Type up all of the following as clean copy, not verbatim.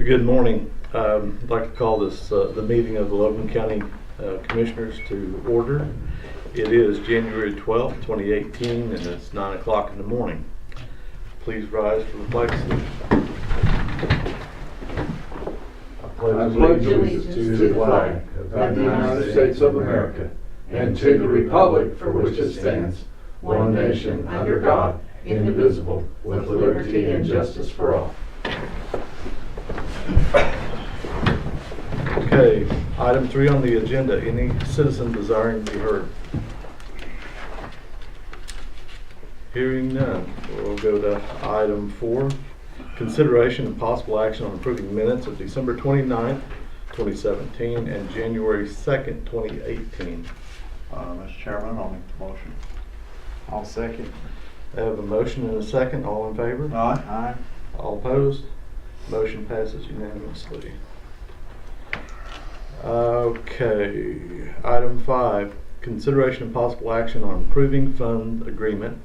Good morning. I'd like to call this the meeting of the Logan County Commissioners to order. It is January 12th, 2018, and it's 9 o'clock in the morning. Please rise for the flag salute. I pledge allegiance to the flag of the United States of America and to the republic for which it stands, one nation under God, indivisible, with liberty and justice for all. Okay, item 3 on the agenda. Any citizen desiring to be heard? Hearing none, we'll go to item 4. Consideration and possible action on approving minutes of December 29th, 2017 and January 2nd, 2018. Mr. Chairman, I'll make the motion. I'll second. I have a motion and a second. All in favor? Aye. All opposed? Motion passes unanimously. Okay, item 5, consideration and possible action on approving fund agreement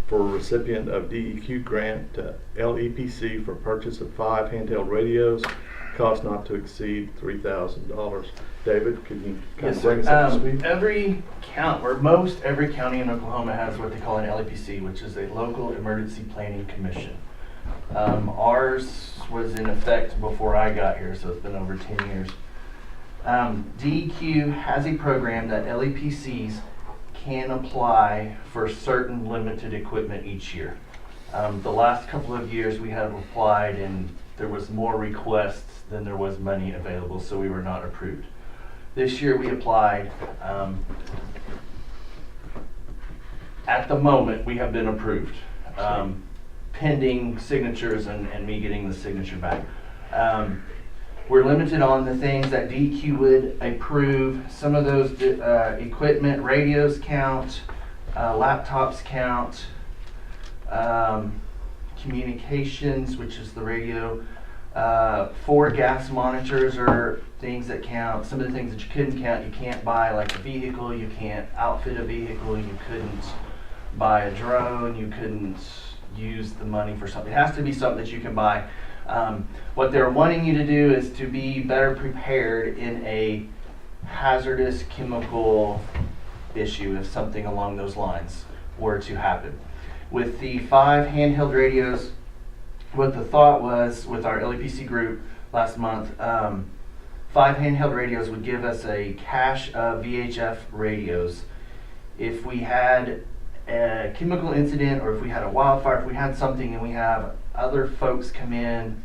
for recipient of DEQ grant to LEPC for purchase of 5 handheld radios, cost not to exceed $3,000. David, could you kind of bring us up to speed? Every county in Oklahoma has what they call an LEPC, which is a Local Emergency Planning Commission. Ours was in effect before I got here, so it's been over 10 years. DEQ has a program that LEPCs can apply for certain limited equipment each year. The last couple of years we have applied and there was more requests than there was money available, so we were not approved. This year we applied. At the moment we have been approved, pending signatures and me getting the signature back. We're limited on the things that DEQ would approve. Some of those equipment, radios count, laptops count, communications, which is the radio. 4 gas monitors are things that count. Some of the things that you couldn't count, you can't buy like a vehicle, you can't outfit a vehicle, you couldn't buy a drone, you couldn't use the money for something. It has to be something that you can buy. What they're wanting you to do is to be better prepared in a hazardous chemical issue if something along those lines were to happen. With the 5 handheld radios, what the thought was with our LEPC group last month, 5 handheld radios would give us a cache of VHF radios. If we had a chemical incident or if we had a wildfire, if we had something and we have other folks come in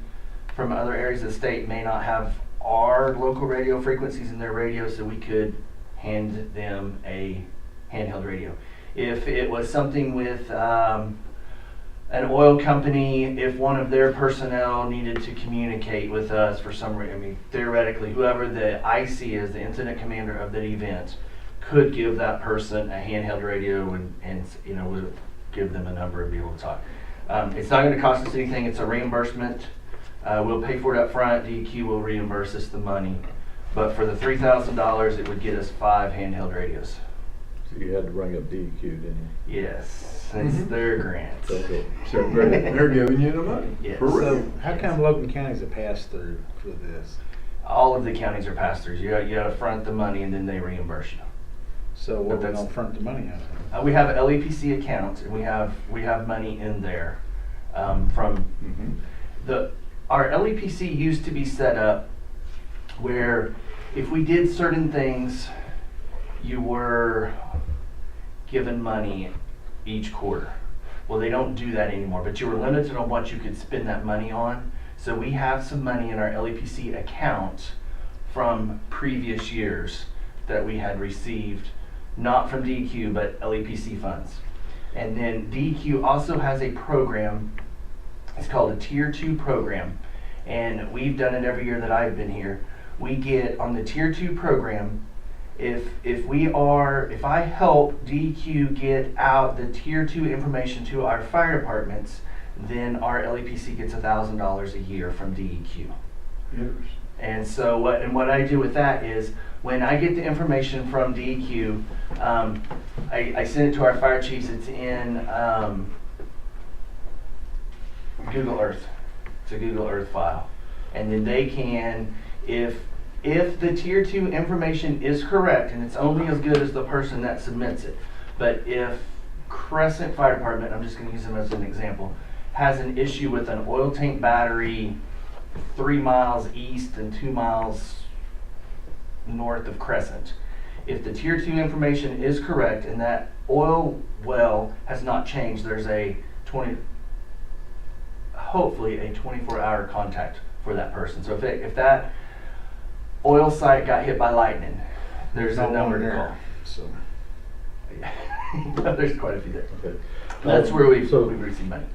from other areas of the state may not have our local radio frequencies in their radio, so we could hand them a handheld radio. If it was something with an oil company, if one of their personnel needed to communicate with us for some reason, I mean, theoretically, whoever the IC is, the incident commander of the event, could give that person a handheld radio and would give them a number and be able to talk. It's not going to cost us anything. It's a reimbursement. We'll pay for it up front. DEQ will reimburse us the money. But for the $3,000, it would get us 5 handheld radios. So you had to bring up DEQ, didn't you? Yes, it's their grant. So They're giving you the money. Yes. So how come Logan County's a pass-through for this? All of the counties are pass-throughs. You got to front the money and then they reimburse you. So what are we gonna front the money out of? We have an LEPC account and we have money in there from our LEPC used to be set up where if we did certain things, you were given money each quarter. Well, they don't do that anymore, but you were limited on what you could spend that money on. So we have some money in our LEPC account from previous years that we had received, not from DEQ, but LEPC funds. And then DEQ also has a program, it's called a Tier 2 program, and we've done it every year that I've been here. We get on the Tier 2 program, if I help DEQ get out the Tier 2 information to our fire departments, then our LEPC gets $1,000 a year from DEQ. Yes. And so what I do with that is when I get the information from DEQ, I send it to our fire chiefs. It's in Google Earth. It's a Google Earth file. And then they can, if the tier 2 information is correct, and it's only as good as the person that submits it, but if Crescent Fire Department, I'm just going to use them as an example, has an issue with an oil tank battery 3 miles east and 2 miles north of Crescent. If the tier 2 information is correct and that oil well has not changed, there's hopefully a 24-hour contact for that person. So if that oil site got hit by lightning, there's a number to call. So there's quite a few there. Okay. That's where we've So- received money.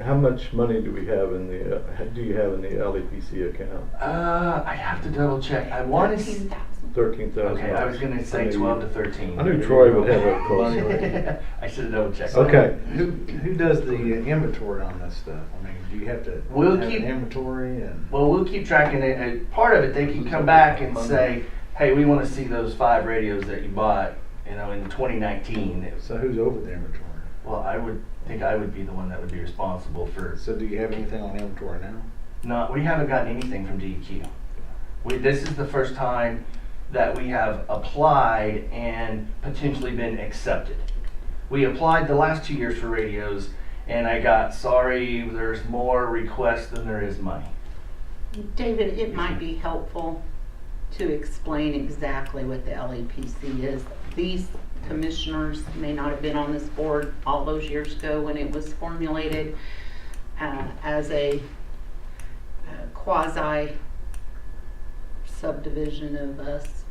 How much money do we have in the, do you have in the LEPC account? I have to double check. I want to. 13,000. Okay, I was going to say 12 to 13. I knew Troy would have a closer. I should have double checked. Okay. who does the inventory on this stuff? I mean, do you have to We'll have keep- an inventory and? Well, we'll keep tracking it. And part of it, they can come back and say, "Hey, we want to see those 5 radios that you bought, in 2019." So who's over the inventory? Well, I would think I would be the one that would be responsible for. So do you have anything on inventory now? No, we haven't gotten anything from DEQ. This is the first time that we have applied and potentially been accepted. We applied the last 2 years for radios, and I got, sorry, there's more requests than there is money. David, it might be helpful to explain exactly what the LEPC is. These commissioners may not have been on this board all those years ago when it was formulated as a quasi subdivision of us.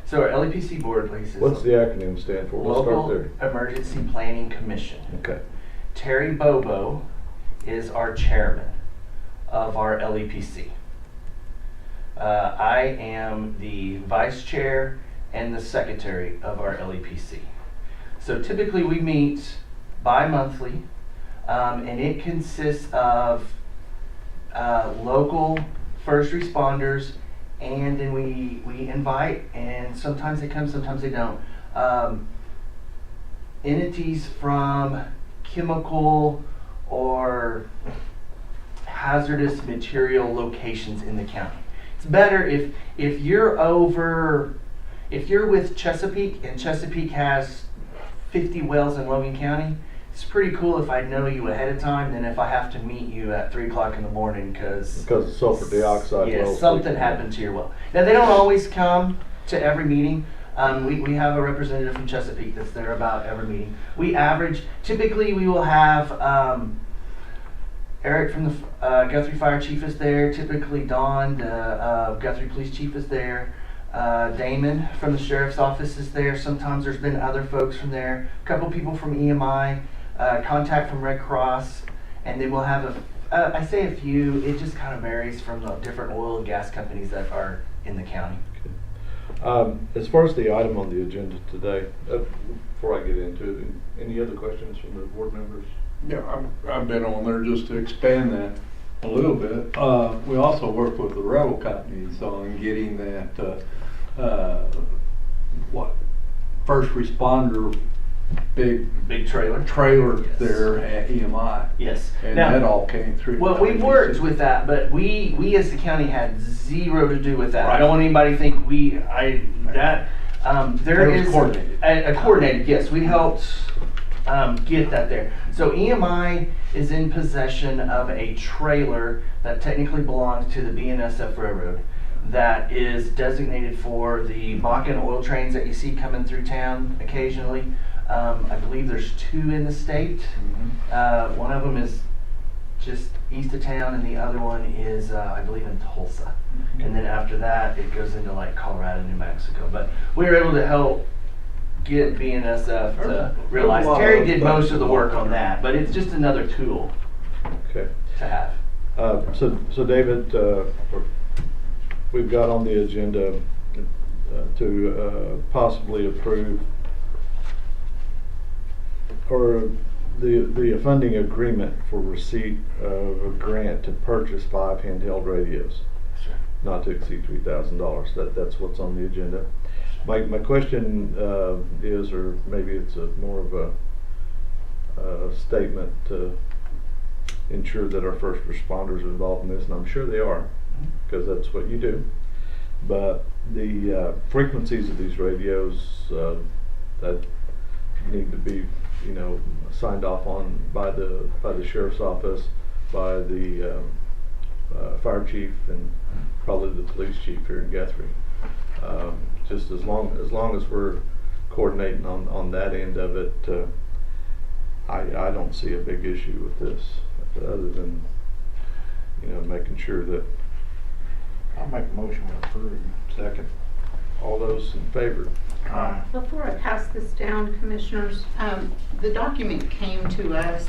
So our LEPC board places What's the acronym stand for? We'll start Local there. Emergency Planning Commission. Okay. Terry Bobo is our chairman of our LEPC. I am the vice chair and the secretary of our LEPC. So typically we meet bi-monthly, and it consists of local first responders, and then we invite, and sometimes they come, sometimes they don't, entities from chemical or hazardous material locations in the county. It's better if you're with Chesapeake, and Chesapeake has 50 wells in Logan County. It's pretty cool if I know you ahead of time than if I have to meet you at 3 o'clock in the morning because Because of sulfur dioxide. yeah, wells something leaking. happened to your well. Now they don't always come to every meeting. We have a representative from Chesapeake that's there about every meeting. We average, typically we will have Eric from the Guthrie Fire Chief is there. Typically Don, the Guthrie Police Chief is there. Damon from the Sheriff's Office is there. Sometimes there's been other folks from there. A couple people from EMI, contact from Red Cross, and then we'll have I say a few, it just kind of varies from the different oil and gas companies that are in the county. As far as the item on the agenda today, before I get into it, any other questions from the board members? Yeah, I've been on there just to expand that a little bit. We also work with the rental companies on getting that, first responder big trailer. trailer Yes. there at EMI. Yes. And Now, that all came through. well, we worked with that, but we as the county had zero to do with that. I don't want anybody to think there It was is coordinated. a coordinated. Yes, we helped get that there. So EMI is in possession of a trailer that technically belongs to the BNSF Railroad that is designated for the Bakken oil trains that you see coming through town occasionally. I believe there's 2 in the state. One of them is just east of town, and the other one is, I believe, in Tulsa. And then after that, it goes into like Colorado, New Mexico. But we were able to help get BNSF to realize. Terry did most of the work on that, but it's just another tool Okay. to have. So David, we've got on the agenda to possibly approve or the funding agreement for receipt of a grant to purchase 5 handheld radios, not to exceed $3,000. That's what's on the agenda. My question is, or maybe it's more of a statement. ensure that our first responders are involved in this, and I'm sure they are, because that's what you do. But the frequencies of these radios that need to be, signed off on by the sheriff's office, by the fire chief, and probably the police chief here in Guthrie. Just as long as we're coordinating on that end of it, I don't see a big issue with this, other than making sure that I'll make a motion to approve. Second. all those in favor. Before I pass this down, Commissioners, the document came to us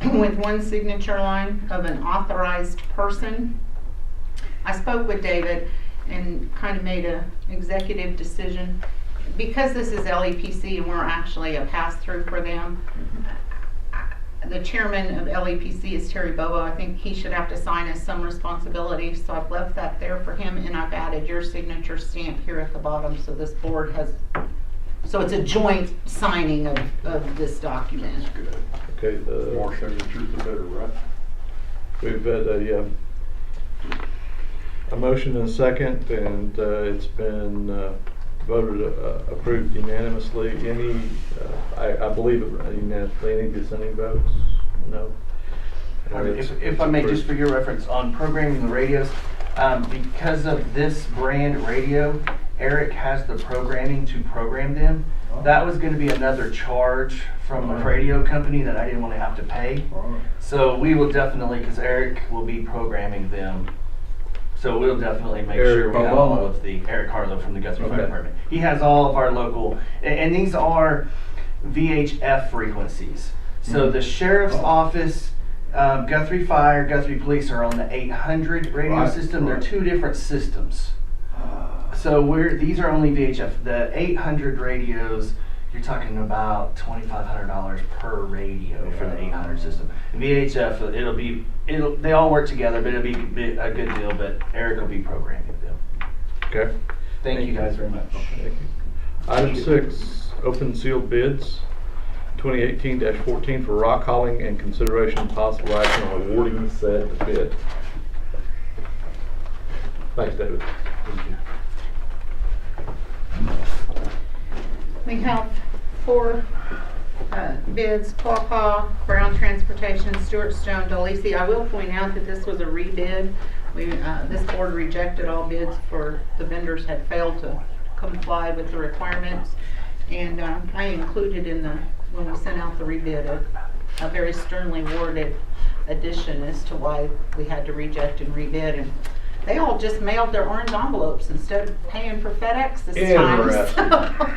with one signature line of an authorized person. I spoke with David and kind of made an executive decision. Because this is LEPC and we're actually a pass-through for them, the chairman of LEPC is Terry Bobo. I think he should have to sign us some responsibility, so I've left that there for him, and I've added your signature stamp here at the bottom, so this board has, so it's a joint signing of this document. Good. Okay, More signatures the better, right? we've had a motion and a second, and it's been voted approved unanimously. Any, I believe unanimously. Any dissenting votes? No. If I may, just for your reference, on programming the radios, because of this brand radio, Eric has the programming to program them. That was going to be another charge from the radio company that I didn't want to have to pay. So we will definitely, because Eric will be programming them. So we'll definitely make sure we have all of the, Eric Harlow from the Guthrie Fire Department. He has all of our local, and these are VHF frequencies. So the Sheriff's Office, Guthrie Fire, Guthrie Police are on the 800 radio system. They're two different systems. So these are only VHF. The 800 radios, you're talking about $2,500 per radio for the 800 system. VHF, they all work together, but it'll be a good deal. But Eric will be programming them. Okay. Thank you guys very much. Thank you. Item 6, open sealed bids, 2018-14 for rock hauling, and consideration of possible action on awarding said bid. Thanks, David. We have 4 bids: Quapaw, Brown Transportation, Stewart Stone, Delisi. I will point out that this was a rebid. This board rejected all bids for the vendors had failed to comply with the requirements. And I included when we sent out the rebid, a very sternly worded addition as to why we had to reject and rebid. And they all just mailed their orange envelopes instead of paying for FedEx this time. So.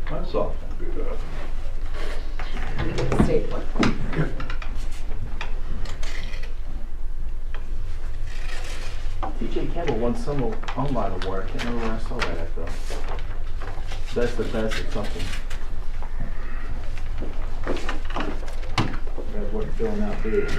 That's awful good. Let me get the stapler. TJ Campbell won some online award. I can't remember where I saw that at though. That's the best at something. That's what filling out bids.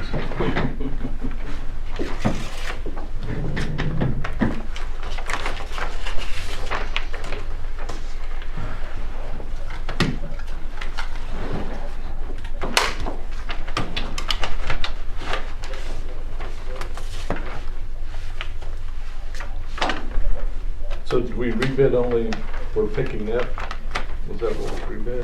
So did we rebid only for picking up? Was that what we rebid?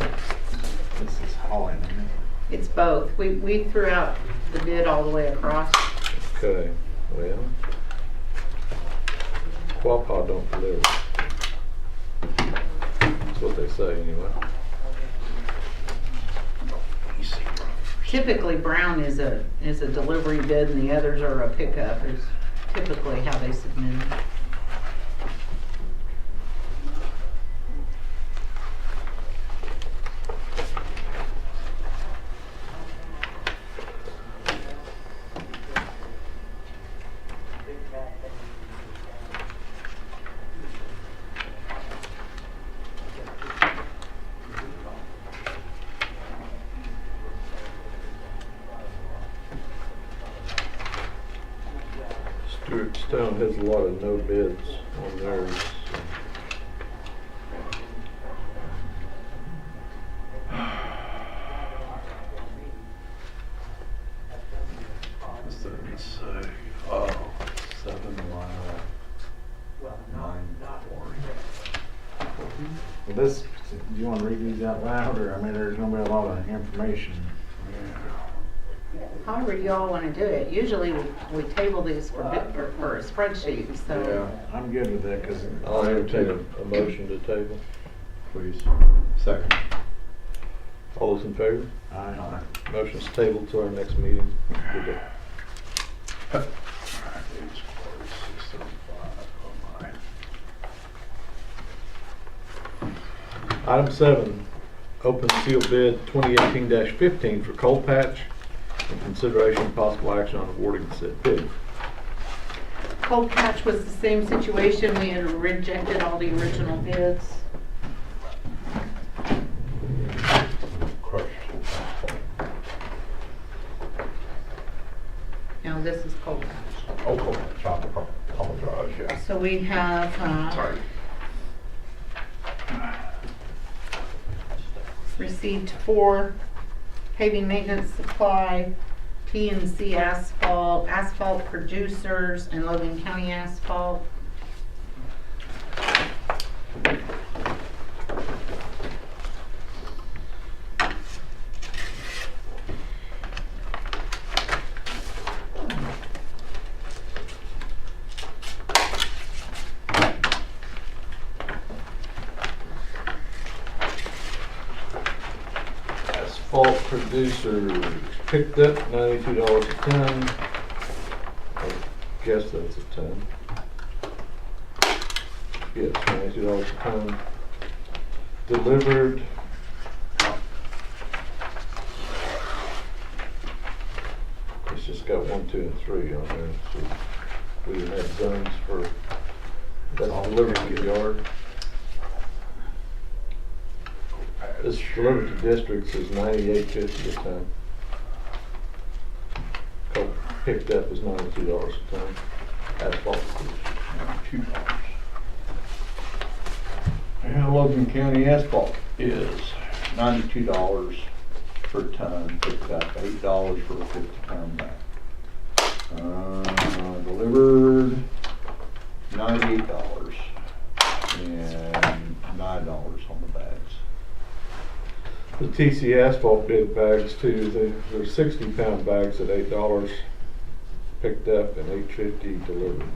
This is hauling, isn't it? It's both. We threw out the bid all the way across. Okay, well, Quapaw don't deliver. That's what they say anyway. Typically, Brown is a delivery bid and the others are a pickup, is typically how they submit it. Stewart Stone has a lot of no bids on theirs. Well, this, do you want to read these out loud, or, I mean, there's gonna be a lot of information. However y'all wanna do it. Usually we table these for a spreadsheet, so. I'm good with that, cause. I'll entertain a motion to table. Please. Second. All those in favor? Aye. Motion's tabled to our next meeting. Good day. Item 7, open seal bid 2018-15 for coal patch and consideration of possible action on awarding said bid. Cold patch was the same situation. We had rejected all the original bids. Now this is cold patch. Oh, cool. Apologize, yeah. So we have, Sorry. received 4 paving maintenance supply, PNC asphalt, asphalt producers, and Logan County asphalt. Asphalt producers picked up $92 a ton. I guess that's a ton. Yes, $92 a ton. Delivered. It's just got 1, 2, and 3 on there. So we didn't have zones for that's delivered to the yard. This delivered to districts is $98.50 a ton. Coal picked up is $92 a ton. Asphalt is $2. And Logan County asphalt is $92 per ton, picked up $8 for a 50-pound bag. Delivered $98 and $9 on the bags. The TC asphalt bid bags too, they're 60-pound bags at $8 picked up and $8.50 delivered.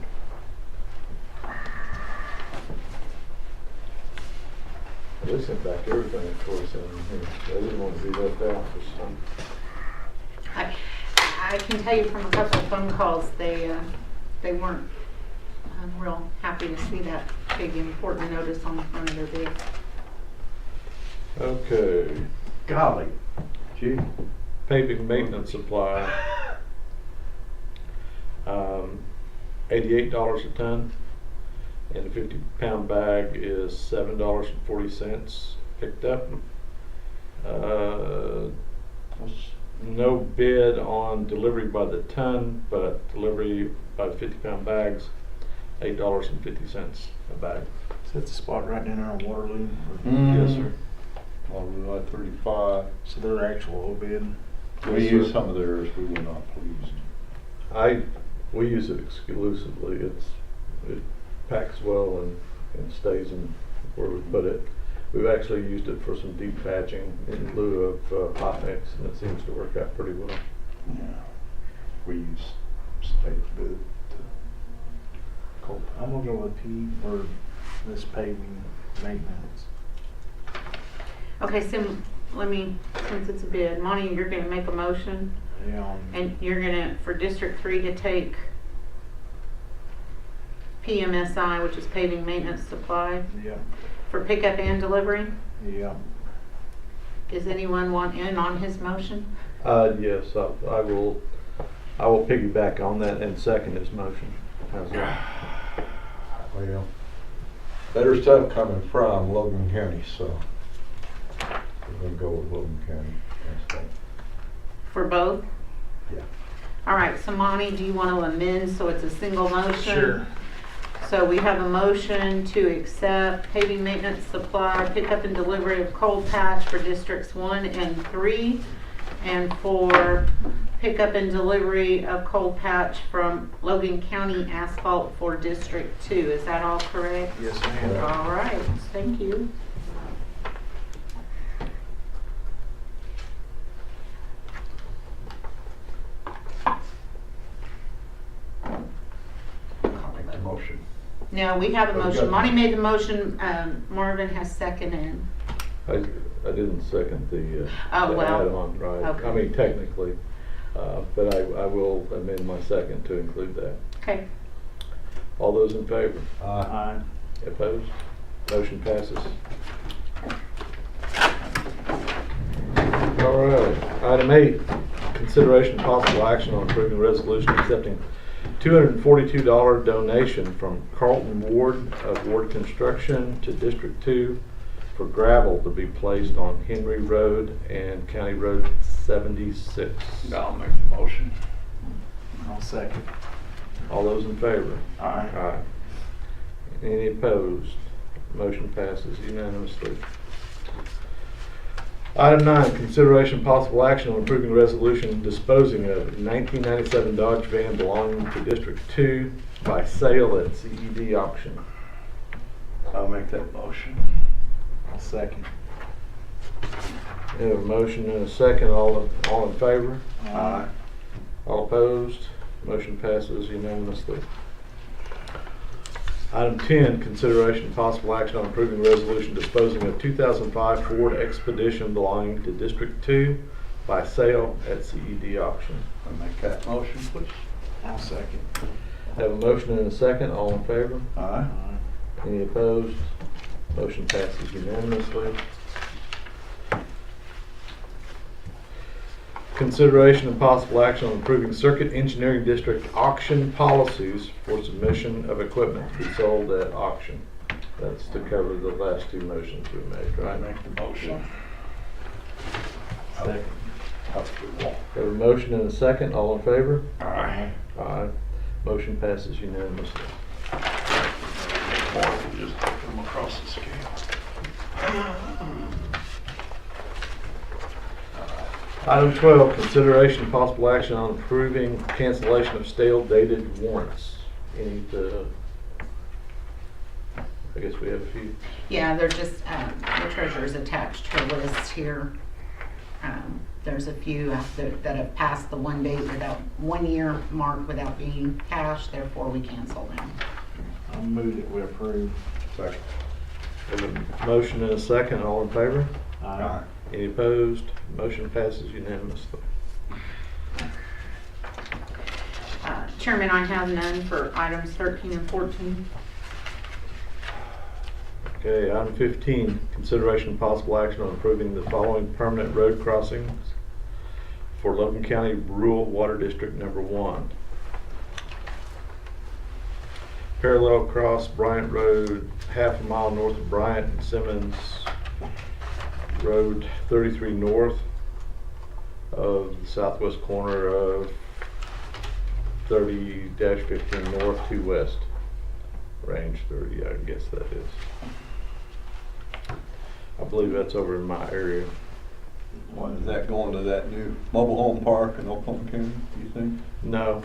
They sent back everything, of course, in here. They didn't want to be left out for some. I can tell you from a couple of phone calls, they weren't real happy to see that big important notice on the front of their bid. Okay, Golly, gee. paving maintenance supply. $88 a ton, and the 50-pound bag is $7.40 picked up. No bid on delivery by the ton, but delivery by 50-pound bags, $8.50 a bag. Is that the spot right down there on Waterloo? Yes, sir. On Route 35. So their actual bid? We Yes, used sir. some of theirs, we were not pleased. We use it exclusively. It packs well and stays in where we put it. We've actually used it for some deep patching in lieu of hot mix, and it seems to work out pretty well. Yeah. We use state bid to coal. I'm gonna go with P for this paving maintenance. Okay, so since it's a bid, Monty, you're gonna make a motion, Yeah. and you're gonna, for District 3 to take PMSI, which is paving maintenance supply, Yeah. for pickup and delivery. Yeah. Does anyone want in on his motion? Yes, I will piggyback on that and second his motion. How's that? Well, better stuff coming from Logan County, so we're gonna go with Logan County. Asphalt. For both? Yeah. All right, so Monty, do you want to amend so it's a single motion? Sure. So we have a motion to accept paving maintenance supply, pickup and delivery of coal patch for districts 1 and 3, and for pickup and delivery of coal patch from Logan County asphalt for District 2. Is that all correct? Yes, ma'am. All right, Thank you. I'll make the motion. No, we have a Oh, you motion. got- Monty made the motion, Marvin has seconded. I didn't second the Oh, well, add-on, right? okay. I mean, technically, but I will amend my second to include that. Okay. All those in favor? Aye. Opposed? Motion passes. All right, item 8, consideration of possible action on approving resolution accepting $242 donation from Carlton Ward of Ward Construction to District 2 for gravel to be placed on Henry Road and County Road 76. I'll make the motion. I'll second. All those in favor? Aye. Aye. Any opposed? Motion passes unanimously. Item 9, consideration possible action on approving resolution disposing of 1997 Dodge van belonging to District 2 by sale at CED auction. I'll make that motion. I'll second. We have a motion and a second. All in favor? Aye. All opposed? Motion passes unanimously. Item 10, consideration possible action on approving resolution disposing of 2005 Ford Expedition belonging to District 2 by sale at CED auction. I'll make that motion, please. I'll second. Have a motion and a second. All in favor? Aye. Aye. Any opposed? Motion passes unanimously. Consideration and possible action on approving Circuit Engineering District auction policies for submission of equipment to be sold at auction. That's to cover the last two motions we made, I right? make the motion. Second. Up to the wall. Have a motion and a second. All in favor? Aye. Aye. Motion passes unanimously. More, we'll just put them across the scale. Item 12, consideration and possible action on approving cancellation of stale dated warrants. Any, I guess we have a few. Yeah, they're just, the treasurer's attached her list here. There's a few that have passed the 1 year mark without being cashed, therefore we cancel them. I'll move that we approve. Second. Have a motion and a second. All in favor? Aye. Any opposed? Motion passes unanimously. Chairman, I have none for items 13 and 14. Okay, item 15, consideration and possible action on approving the following permanent road crossings for Logan County Rural Water District Number 1. Parallel cross Bryant Road, half a mile north of Bryant and Simmons Road 33 north of the southwest corner of 30-15 north, 2 west. Range 30, I guess that is. I believe that's over in my area. What, is that going to that new mobile home park in Oklahoma County, do you think? No.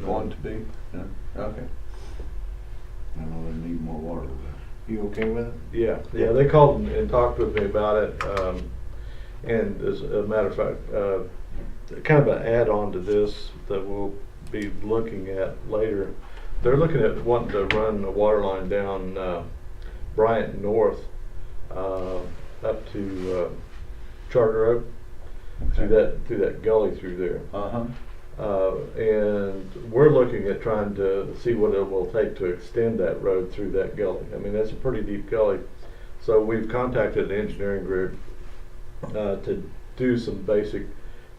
Going to be? No? Okay. I know they need more water with that. You okay with it? Yeah, they called and talked with me about it, and as a matter of fact, kind of an add-on to this that we'll be looking at later. They're looking at wanting to run a water line down Bryant North up to Charter Oak, through that gully through there. Uh-huh. And we're looking at trying to see what it will take to extend that road through that gully. I mean, that's a pretty deep gully. So we've contacted an engineering group to do some basic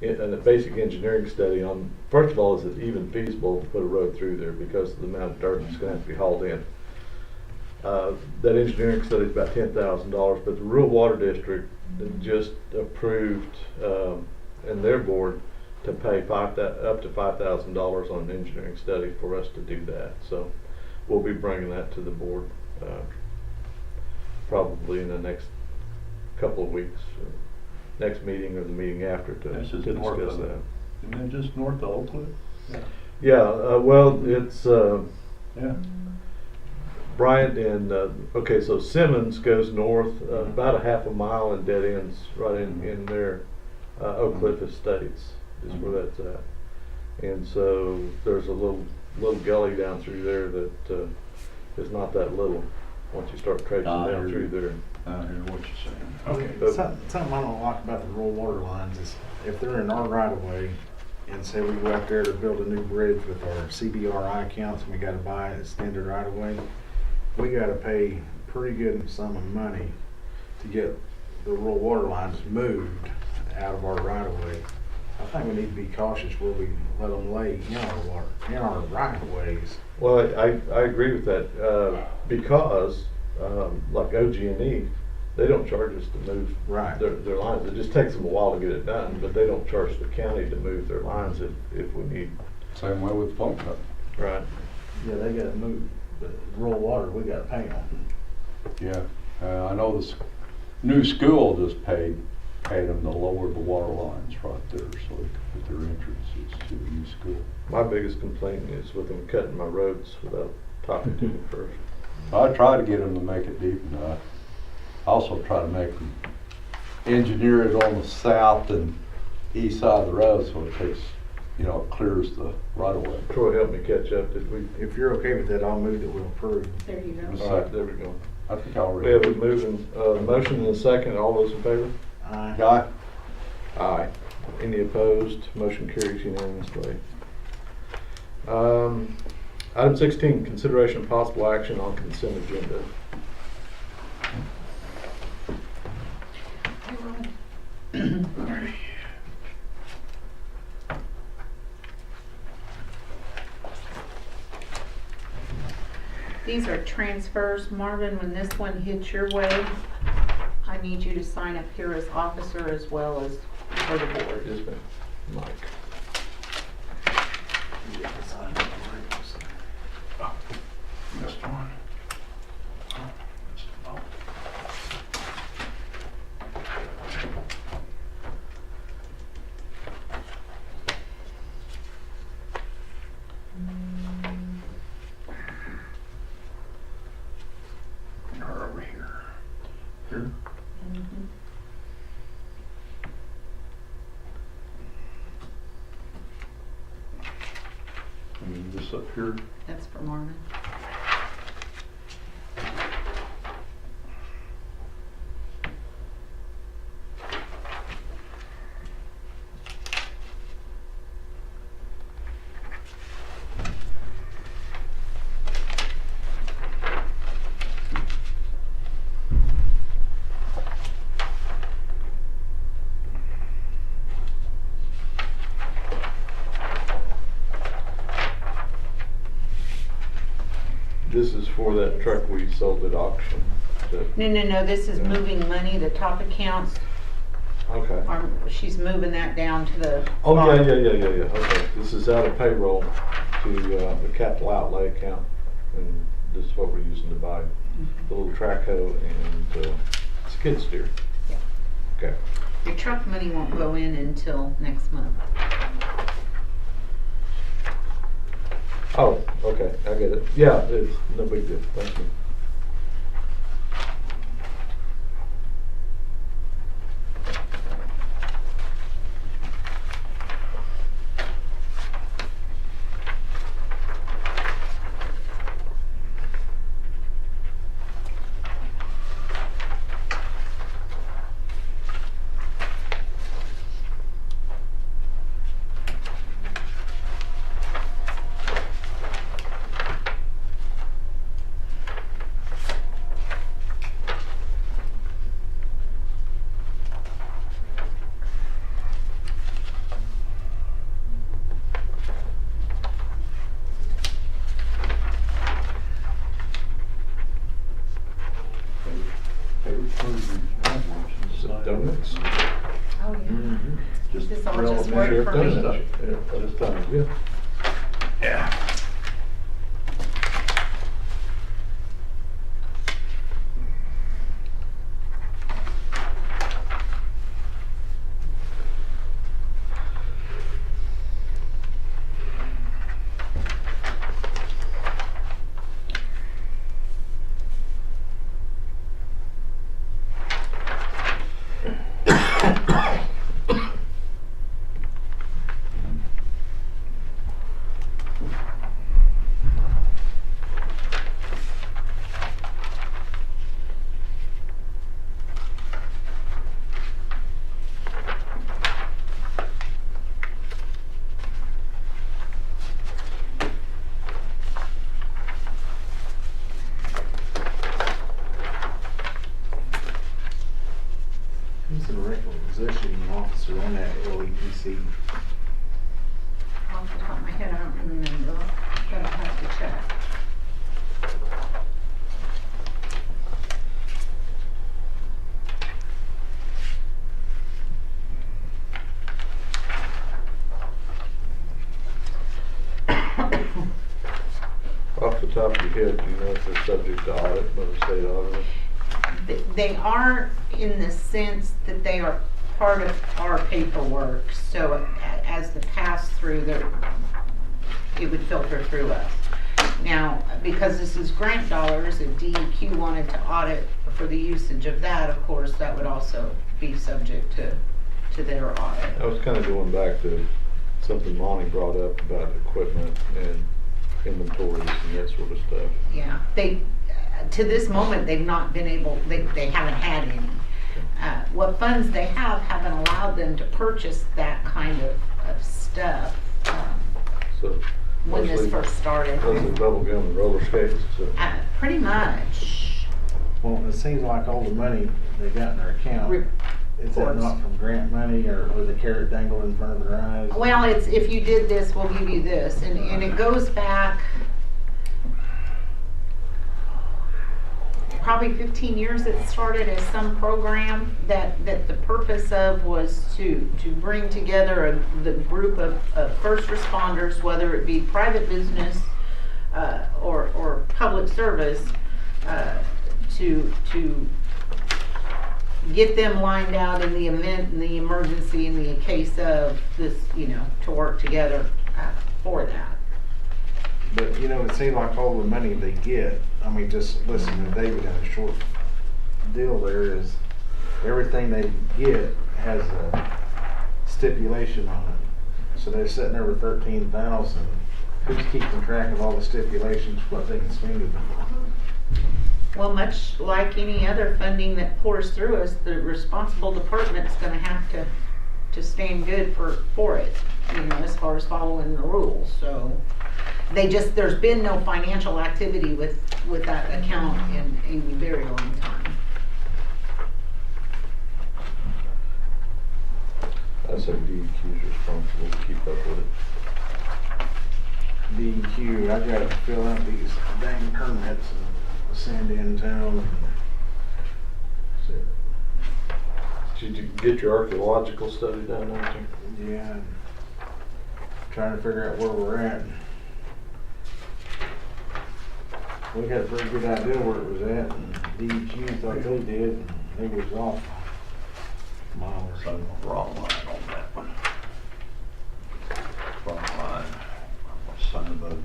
engineering study on, first of all, is it even feasible to put a road through there because of the amount of dirt that's going to have to be hauled in. That engineering study is about $10,000, but the Rural Water District just approved, and their board, to pay up to $5,000 on an engineering study for us to do that. So we'll be bringing that to the board probably in the next couple of weeks, or next meeting or the meeting after to This is discuss north of that. Isn't that just north of Oak Cliff? Yeah, well, it's Yeah. Bryant and, okay, so Simmons goes north, about a half a mile and dead ends right in there. Oak Cliff Estates is where that's at. And so there's a little gully down through there that is not that little once you start tracing down through there. I hear what you're saying. Okay, But- something I don't like about the rural water lines is if they're in our right of way and say we go out there to build a new bridge with our CBRI accounts and we gotta buy a standard right of way, we gotta pay a pretty good sum of money to get the rural water lines moved out of our right of way. I think we need to be cautious where we let them lay in our water, in our right of ways. Well, I agree with that, because, like OG&E, they don't charge us to move Right. their lines. It just takes them a while to get it done, but they don't charge the county to move their lines if we need. Same way with phone company. Right. Yeah, they gotta move, but rural water, we gotta pay them. Yeah, I know this new school just paid them to lower the water lines right there so they could put their entrances to the new school. My biggest complaint is with them cutting my roads without talking to me first. I try to get them to make it deep enough. I also try to make them engineer it on the south and east side of the road so it takes, it clears the right of way. Troy helped me catch up, did we? If you're okay with that, I'll move that we'll approve. There you go. All right, there we go. I think I already. We have a motion and a second. All those in favor? Aye. Guy? Aye. Any opposed? Motion carries unanimously. Item 16, consideration of possible action on consent agenda. These are transfers. Marvin, when this one hits your way, I need you to sign up here as officer as well as for the board. Yes, ma'am. Mike. Missed one. Or over here. Here? And this up here. That's for Marvin. This is for that truck we sold at auction. No, this is moving money, the top accounts, Okay. she's moving that down to the. Oh, yeah, bottom. yeah. Okay. This is out of payroll to the capital outlay account. And this is what we're using to buy the little track hoe and skid steer. Yeah. Okay. Your truck money won't go in until next month. Oh, okay, I get it. Yeah, it's no big deal. Thank you. Donuts. Oh, yeah. Just This all grill just them work in. for Sheriff me. does it. Yeah, this time, yeah. Yeah. position officer on that LEPC? Off the top of my head, I don't remember, but I'll have to check. Off the top of your head, do you know if they're subject to audit by the state auditor? They are in the sense that they are part of our paperwork, so as the pass-through, it would filter through us. Now, because this is grant dollars, if DEQ wanted to audit for the usage of that, of course, that would also be subject to their audit. I was kind of going back to something Lonnie brought up about equipment and inventories and that sort of stuff. Yeah, to this moment, they've not been able, they haven't had any. What funds they haven't allowed them to purchase that kind of stuff So when this mostly- first started. Mostly bubble gum and roller skates, so. Pretty much. Well, it seems like all the money they got in their account, is that Reports. not from grant money or the carrot dangled in front of their eyes? Well, it's, if you did this, we'll give you this, and it goes back probably 15 years. It started as some program that the purpose of was to bring together the group of first responders, whether it be private business or public service, to get them lined out in the event, in the emergency, in the case of this, to work together for that. But, it seems like all the money they get, I mean, just listening to David in a short deal there is, everything they get has a stipulation on it. So they're sitting there with 13,000. Who's keeping track of all the stipulations, what they can spend it on? Well, much like any other funding that pours through us, the responsible department's gonna have to stand good for it, as far as following the rules, so. There's been no financial activity with that account in a very long time. I say DEQ's responsible to keep up with it. DEQ, I gotta fill out these dang permits and send in town. Did you get your archaeological study done, don't you? Yeah. Trying to figure out where we're at. We had a pretty good idea where it was at, and DEQ thought they did, and they was off miles. Wrong line on that one. Wrong line. Sign button.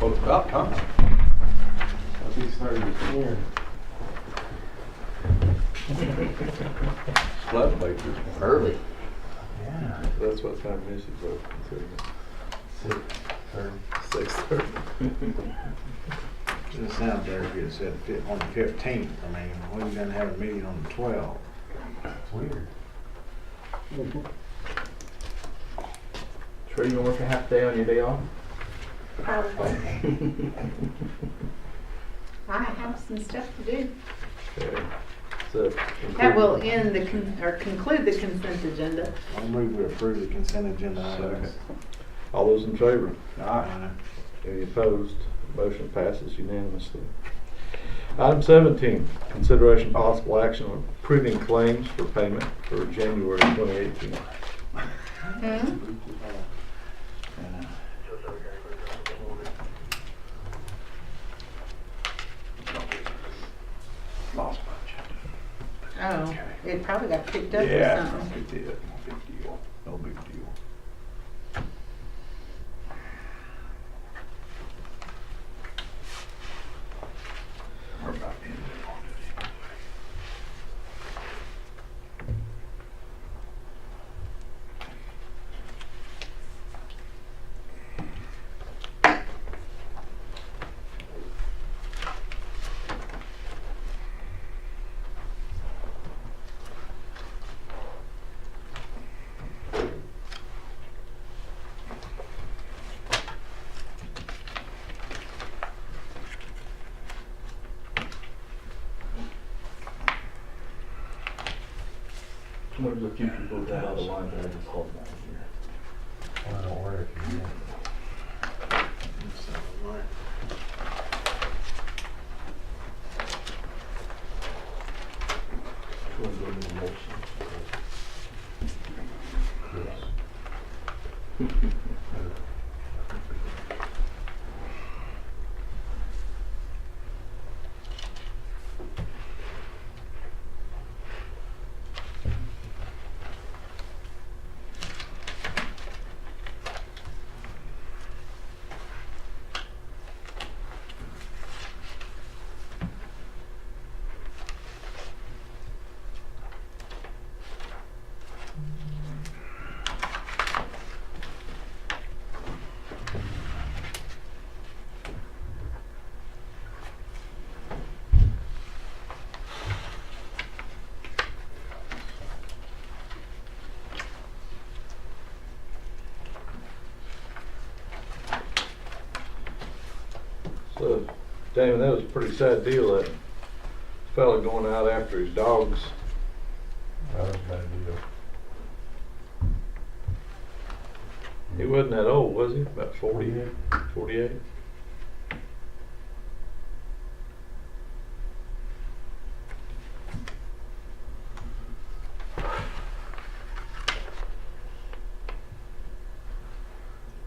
Well, it's about time. He started here. Floodlights is early. Yeah. That's what time Missy's open, Six, or 6:30. It sounds better if you said on the 15th. I mean, we were gonna have a meeting on the 12th. it's weird. Trey, you gonna work a half day on your day off? Probably. I have some stuff to do. Okay. So, That will end or conclude the consent agenda. I move we approve the consent agenda items. all those in favor? Aye. Any opposed? Motion passes unanimously. Item 17, consideration possible action on approving claims for payment for January 2018. Lost my agenda. Oh, it probably got picked up or Yeah, something. it did. No big deal. No big deal. We're about to end it. What are the few people that are alive that I just called back here? I don't work. Which one's going to the motion? So, Damon, that was a pretty sad deal, that fella going out after his dogs. That was a bad deal. He wasn't that old, was he? About 40, 48?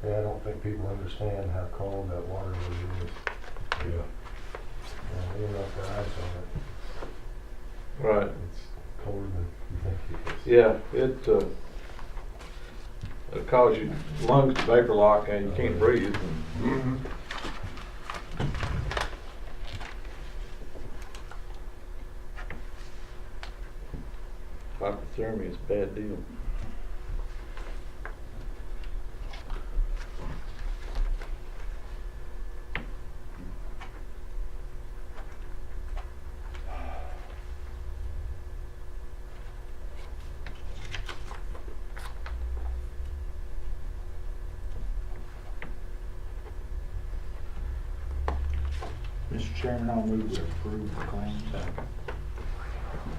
Yeah, I don't think people understand how cold that water really is. Yeah. Yeah, even if the ice on it, Right. it's colder than you think it is. Yeah, it'll cause your lungs to vapor lock and you can't breathe. Mm-hmm. Hypothermia is a bad deal. Mr. Chairman, I'll move to approve the claims.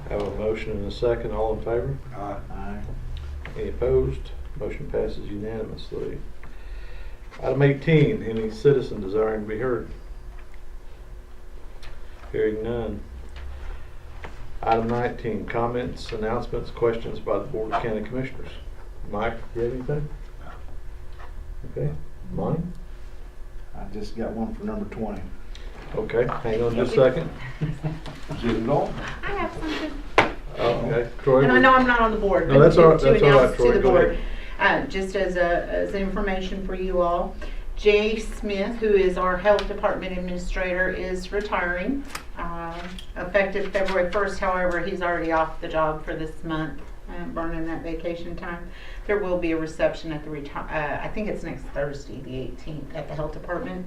Have a motion and a second, all in favor? Aye. Any opposed? Motion passes unanimously. Item 18, any citizen desiring to be heard? Hearing none. Item 19, comments, announcements, questions by the Board of County Commissioners. Mike, do you have anything? Okay, Monty? I just got one for number 20. Okay, hang on just a second. Get it on? I have something. Okay, Troy. And I know I'm not on the board, No, but that's all right, to that's all right, announce Troy, to the go board, just as information for you all, Jay Smith, who is our Health Department Administrator, is retiring, effective February 1st. However, he's already off the job for this month, burning that vacation time. There will be a reception at the I think it's next Thursday, the 18th, at the Health Department.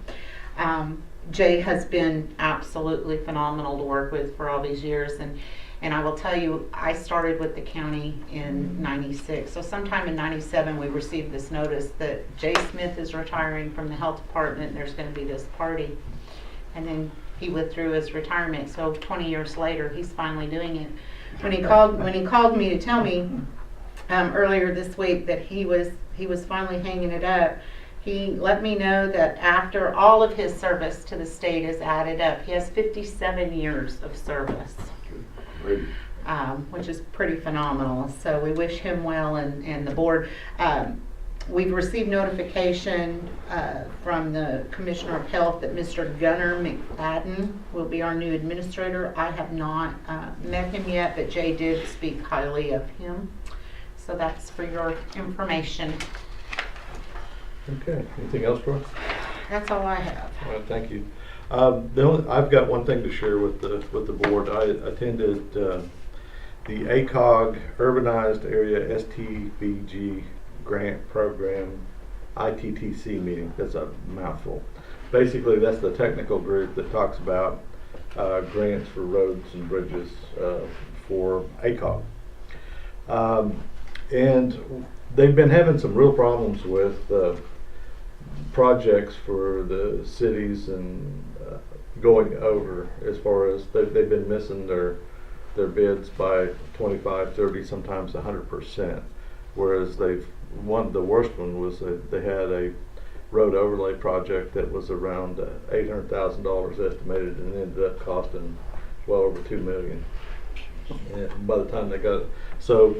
Jay has been absolutely phenomenal to work with for all these years, and I will tell you, I started with the county in '96. So sometime in '97, we received this notice that Jay Smith is retiring from the health department, and there's going to be this party. And then he withdrew his retirement. So 20 years later, he's finally doing it. When he called me to tell me earlier this week that he was finally hanging it up, he let me know that after all of his service to the state is added up, he has 57 years of service. Great. Which is pretty phenomenal. So we wish him well, and the board. We've received notification from the Commissioner of Health that Mr. Gunnar McFadden will be our new administrator. I have not met him yet, but Jay did speak highly of him. So that's for your information. Okay, anything else, Troy? That's all I have. All right, thank you. I've got one thing to share with the board. I attended the ACOG Urbanized Area STBG Grant Program ITTC meeting. That's a mouthful. Basically, that's the technical group that talks about grants for roads and bridges for ACOG. And they've been having some real problems with projects for the cities and going over, as far as they've been missing their their bids by 25, 30, sometimes 100%. Whereas the worst one was that they had a road overlay project that was around $800,000 estimated and ended up costing well over $2 million. And by the time they got it, so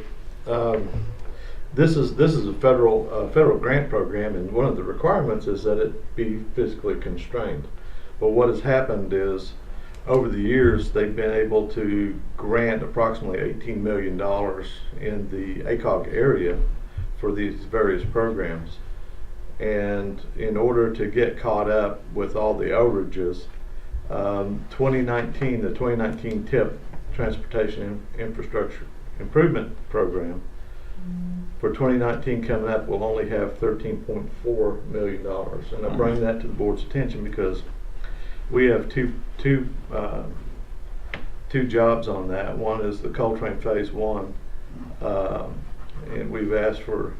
this is a federal grant program, and one of the requirements is that it be physically constrained. But what has happened is, over the years, they've been able to grant approximately $18 million in the ACOG area for these various programs. And in order to get caught up with all the overages, the 2019 TIP, Transportation Infrastructure Improvement Program, for 2019 coming up, we'll only have $13.4 million. And I bring that to the board's attention because we have two jobs on that. One is the Coltrane Phase 1, and we've asked for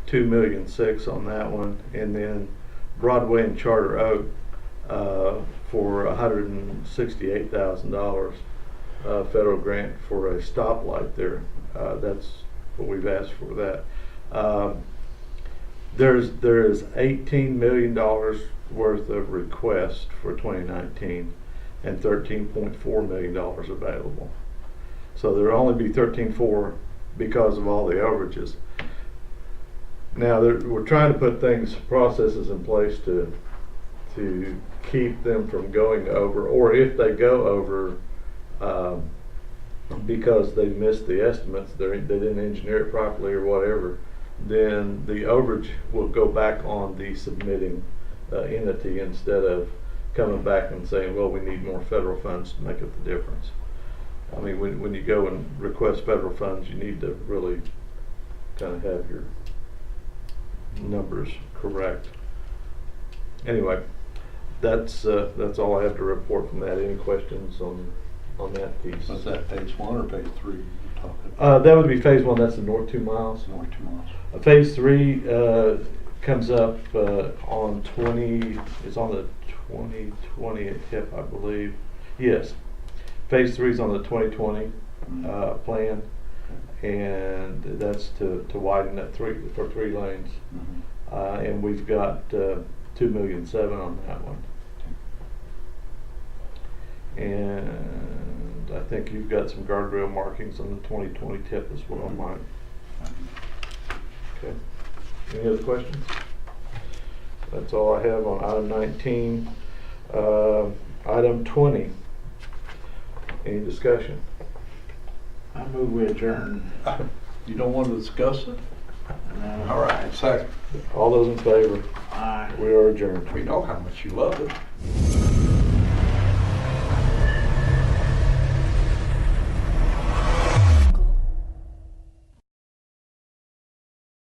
$2.6 million on that one, and then Broadway and Charter Oak for $168,000 federal grant for a stoplight there. That's what we've asked for that. There is $18 million worth of requests for 2019 and $13.4 million available. So there'll only be 13.4 because of all the overages. Now we're trying to put processes in place to keep them from going over, or if they go over because they missed the estimates, they didn't engineer it properly or whatever, then the overage will go back on the submitting entity instead of coming back and saying, well, we need more federal funds to make up the difference. I mean, when you go and request federal funds, you need to really kind of have your numbers correct. Anyway, that's all I have to report from that. Any questions on that piece? Was that phase 1 or phase 3 you're talking? That would be phase 1. That's the north 2 miles. North 2 miles. Phase 3 comes up on 20. It's on the 2020 TIP, I believe. Yes, phase 3 is on the 2020 plan, and that's to widen that for 3 lanes. And we've got $2.7 million on that one. And I think you've got some guardrail markings on the 2020 TIP as well, Mike. Okay. Any other questions? That's all I have on item 19. Item 20. Any discussion? I move we adjourn. You don't want to discuss it? No. All right, second. All those in favor? Aye. We are adjourned. We know how much you love it.